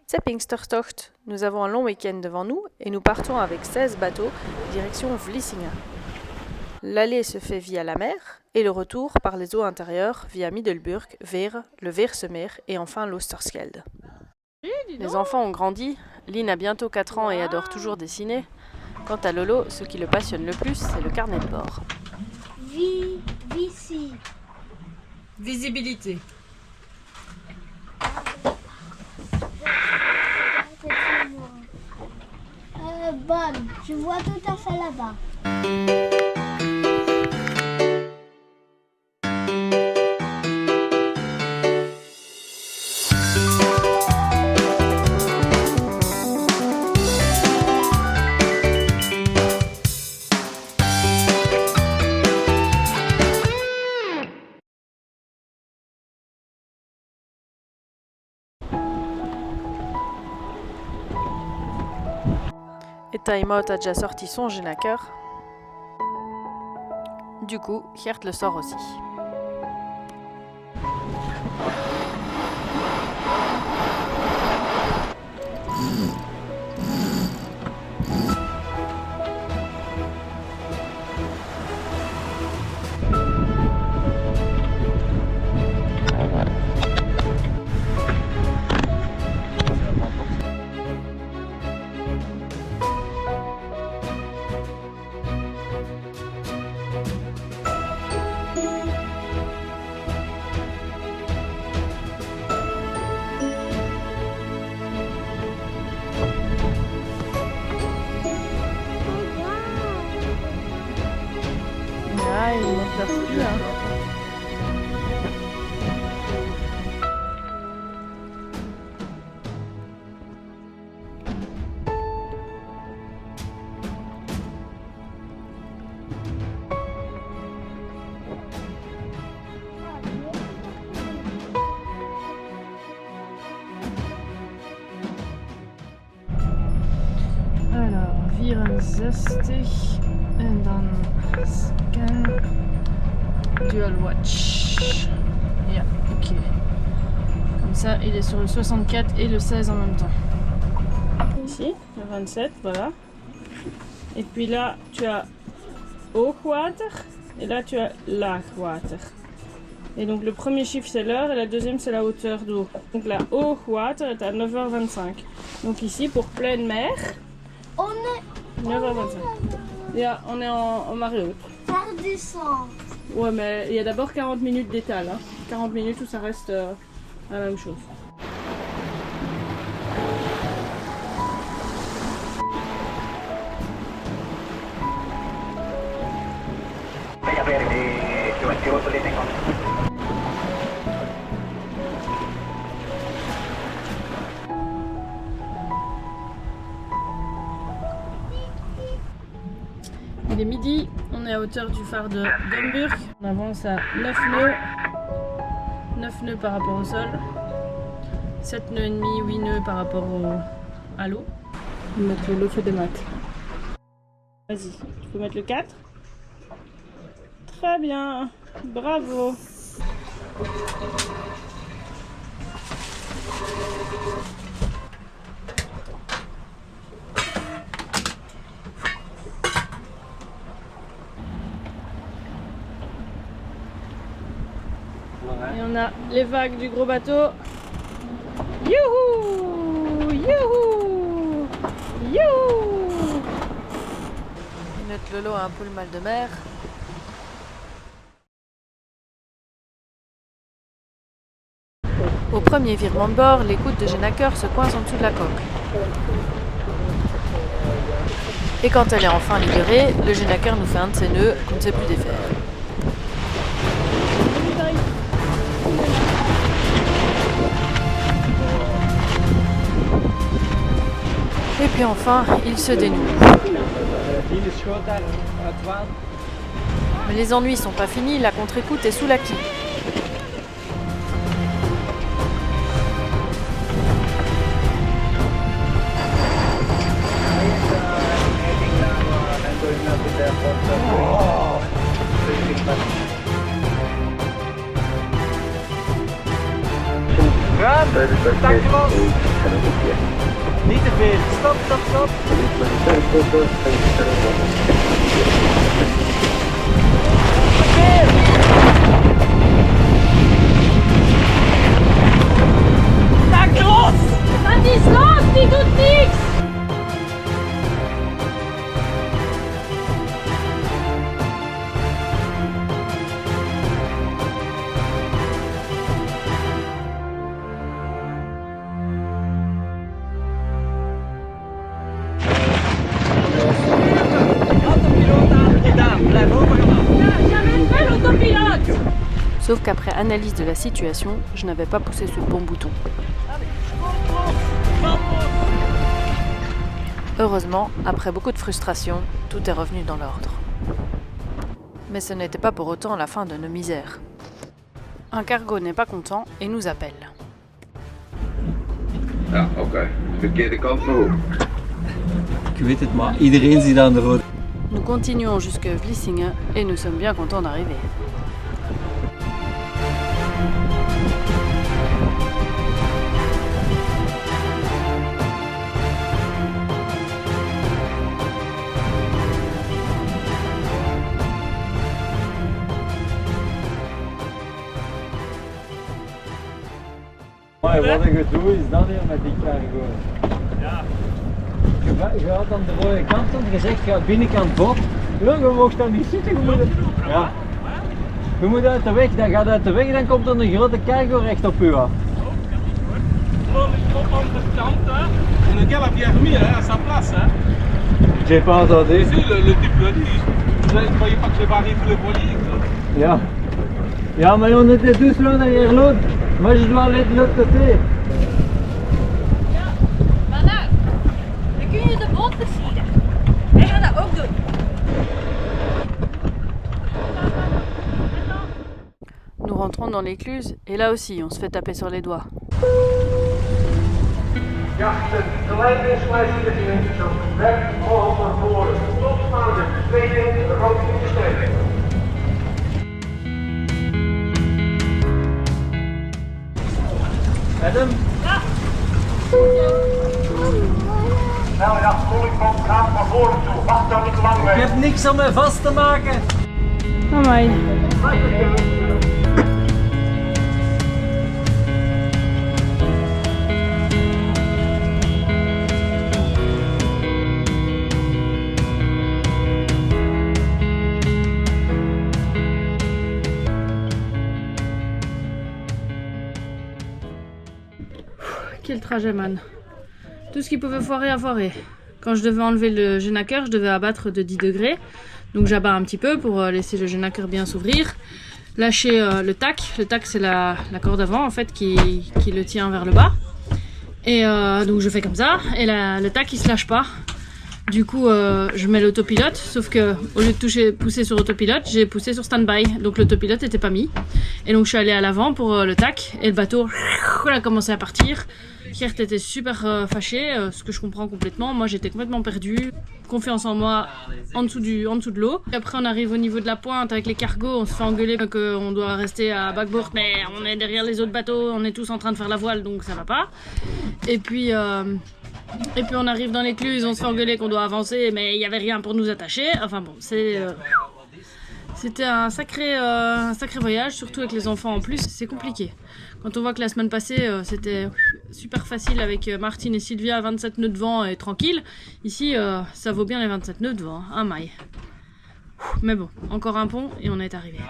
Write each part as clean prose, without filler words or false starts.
C'est Pinkstertocht. Nous avons un long week-end devant nous et nous partons avec 16 bateaux direction Vlissingen. L'aller se fait via la mer et le retour par les eaux intérieures via Middelburg, Veer, le Veersemeer et enfin l'Oosterschelde. Les enfants ont grandi, Lynn a bientôt 4 ans et adore toujours dessiner. Quant à Lolo, ce qui le passionne le plus, c'est le carnet de bord. Visibilité. Bonne, je vois tout à fait là-bas. Et Time-Out a déjà sorti son Genaker. Du coup, Gert le sort aussi. Ah, il monte leur flux, hein. Alors, 64 en dan scan dual watch. Yeah, ok. Comme ça, il est sur le 64 et le 16 en même temps. Ici, le 27, voilà. Et puis là, tu as hoogwater et là, tu as laagwater. Et donc le premier chiffre c'est l'heure et la deuxième c'est la hauteur d'eau. Donc la hoogwater est à 9h25. Donc ici pour pleine mer, On est 9h25. Yeah, on est en marée haute. par descente. Ouais, mais il y a d'abord 40 minutes d'étal. Hein. 40 minutes où ça reste la même chose. Il est midi, on est à hauteur du phare de Domburg. On avance à 9 nœuds. 9 nœuds par rapport au sol. 7 nœuds et demi, 8 nœuds par rapport à l'eau. On va mettre le feu de mat. Vas-y, tu peux mettre le 4. Très bien, bravo. Et on a les vagues du gros bateau. Youhou! Youhou! Youhou! Notre Lolo a un peu le mal de mer. Au premier virement de bord, l'écoute de Genaker se coince en dessous de la coque. Et quand elle est enfin libérée, le Genaker nous fait un de ses nœuds qu'on ne sait plus défaire. Et puis enfin, il se dénoue. Mais les ennuis sont pas finis, la contre-écoute est sous la quille. Ça commence Niet te veel. Stop, stop, stop. Sag los! Was ist los? Die tut nichts! Sauf qu'après analyse de la situation, je n'avais pas poussé sur le bon bouton. Heureusement, après beaucoup de frustration, tout est revenu dans l'ordre. Mais ce n'était pas pour autant la fin de nos misères. Un cargo n'est pas content et nous appelle. Ja, oké. Verkeerde kant maar op. Ik weet het, maar iedereen zit aan de rood. Nous continuons jusque Vlissingen et nous sommes bien contents d'arriver. Maar wat een gedoe is dat hier met die cargo. Ja. Je gaat aan de rode kant en je zegt ga binnenkant boven. Ja, je mag daar niet zitten. Ja. Je moet uit de weg, dan gaat uit de weg, dan komt er een grote cargo recht op u af. On est à bien remis à sa place. Hein. J'ai pas entendu. Si, le type le dit. Vous ne croyez pas que je vais arriver le voilier? Ja. Ja, maar on était tous l'un derrière l'autre. Moi je dois aller de l'autre côté. Maar nou, dan kun je de boot versieren. Wij gaan dat ook doen. Nous rentrons dans l'écluse et là aussi on se fait taper sur les doigts. Jachten, de lijnwisselijnsliggingen, zo werk volgen naar voren. Topstaande, tweede, rood ingestreken. Adam? Nou ja, Kollingboom gaat naar voren toe. Wacht dan niet lang Ik mee. heb niks om mij vast te maken. Amai. Quel trajet, man. Tout ce qui pouvait foirer a foiré. Quand je devais enlever le génaker, je devais abattre de 10 degrés. Donc j'abats un petit peu pour laisser le génaker bien s'ouvrir. Lâcher le tac. Le tac, c'est la corde avant en fait qui le tient vers le bas. Et donc je fais comme ça. Et le tac, il se lâche pas. Du coup, je mets l'autopilote. Sauf que au lieu de pousser sur autopilote, j'ai poussé sur stand-by. Donc l'autopilote n'était pas mis. Et donc je suis allée à l'avant pour le tac. Et le bateau a commencé à partir. Gert était super fâché, ce que je comprends complètement. Moi j'étais complètement perdue, confiance en moi en dessous de l'eau. Après on arrive au niveau de la pointe avec les cargos, on se fait engueuler qu'on doit rester à backboard, mais on est derrière les autres bateaux, on est tous en train de faire la voile donc ça va pas. Et puis on arrive dans l'écluse, on se fait engueuler qu'on doit avancer, mais il n'y avait rien pour nous attacher. Enfin bon, c'était un sacré voyage, surtout avec les enfants en plus, c'est compliqué. Quand on voit que la semaine passée, c'était super facile avec Martine et Sylvia, 27 nœuds de vent et tranquille. Ici, ça vaut bien les 27 nœuds de vent, un maille. Mais bon, encore un pont et on est arrivé.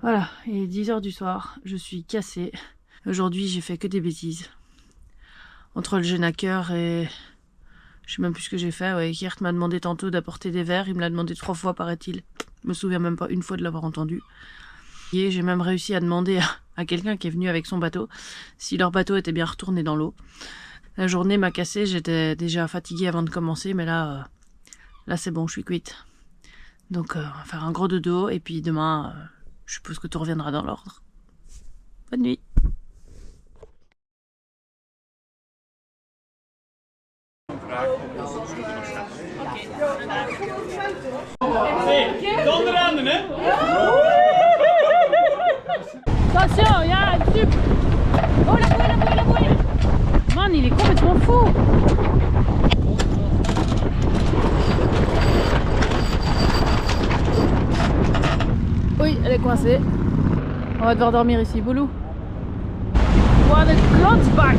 Voilà, il est 10 h du soir, je suis cassée. Aujourd'hui, j'ai fait que des bêtises. Entre le jeûne à cœur et... Je sais même plus ce que j'ai fait. Ouais, Kirt m'a demandé tantôt d'apporter des verres. Il me l'a demandé 3 fois, paraît-il. Je me souviens même pas une fois de l'avoir entendu. Et j'ai même réussi à demander à quelqu'un qui est venu avec son bateau si leur bateau était bien retourné dans l'eau. La journée m'a cassée, j'étais déjà fatiguée avant de commencer, mais là c'est bon, je suis cuite. Donc on va faire un gros dodo et puis demain, je suppose que tout reviendra dans l'ordre. Bonne nuit. Attention, il y a un tube. Oh la bouée. Man, il est complètement fou. Oui, elle est coincée. On va devoir dormir ici, Boulou. What a Klotzbach.